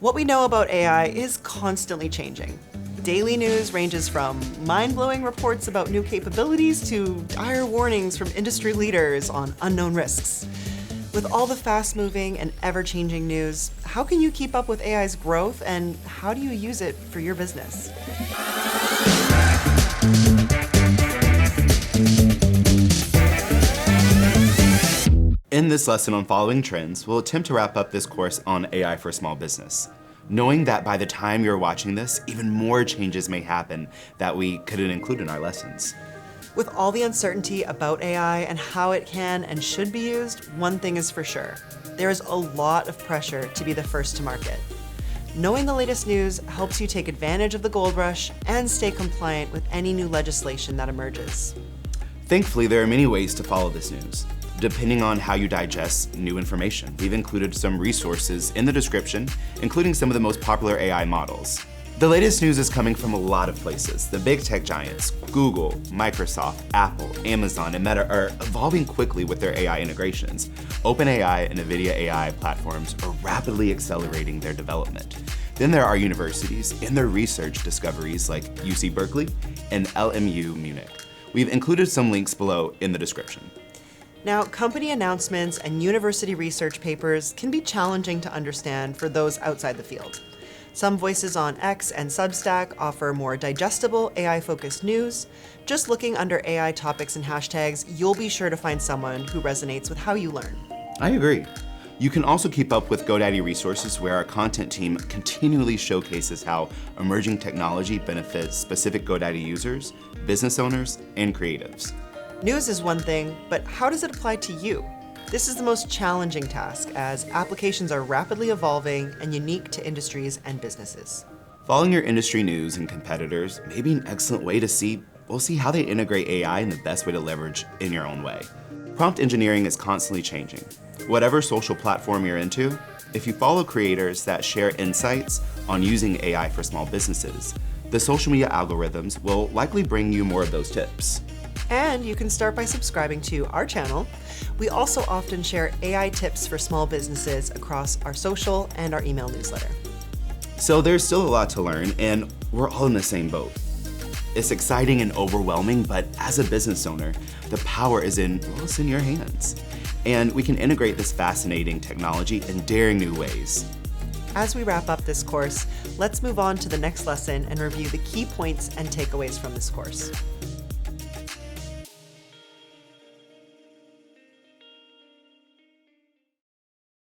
What we know about AI is constantly changing. Daily news ranges from mind-blowing reports about new capabilities to dire warnings from industry leaders on unknown risks. With all the fast-moving and ever-changing news, how can you keep up with AI's growth, and how do you use it for your business? In this lesson on following trends, we'll attempt to wrap up this course on AI for small business, knowing that by the time you're watching this, even more changes may happen that we couldn't include in our lessons. With all the uncertainty about AI and how it can and should be used, one thing is for sure. There is a lot of pressure to be the first to market. Knowing the latest news helps you take advantage of the gold rush and stay compliant with any new legislation that emerges. Thankfully, there are many ways to follow this news, depending on how you digest new information. We've included some resources in the description, including some of the most popular AI models. The latest news is coming from a lot of places. The big tech giants, Google, Microsoft, Apple, Amazon, and Meta are evolving quickly with their AI integrations. OpenAI and NVIDIA AI platforms are rapidly accelerating their development. Then there are universities and their research discoveries like UC Berkeley and LMU Munich. We've included some links below in the description. Now, company announcements and university research papers can be challenging to understand for those outside the field. Some voices on X and Substack offer more digestible AI-focused news. Just looking under AI topics and hashtags, you'll be sure to find someone who resonates with how you learn. I agree. You can also keep up with GoDaddy resources, where our content team continually showcases how emerging technology benefits specific GoDaddy users, business owners, and creatives. News is one thing, but how does it apply to you? This is the most challenging task, as applications are rapidly evolving and unique to industries and businesses. Following your industry news and competitors may be an excellent way to see how they integrate AI in the best way to leverage in your own way. Prompt engineering is constantly changing. Whatever social platform you're into, if you follow creators that share insights on using AI for small businesses, the social media algorithms will likely bring you more of those tips. And you can start by subscribing to our channel. We also often share AI tips for small businesses across our social and our email newsletter. So there's still a lot to learn, and we're all in the same boat. It's exciting and overwhelming, but as a business owner, the power is in your hands. And we can integrate this fascinating technology in daring new ways. As we wrap up this course, let's move on to the next lesson and review the key points and takeaways from this course.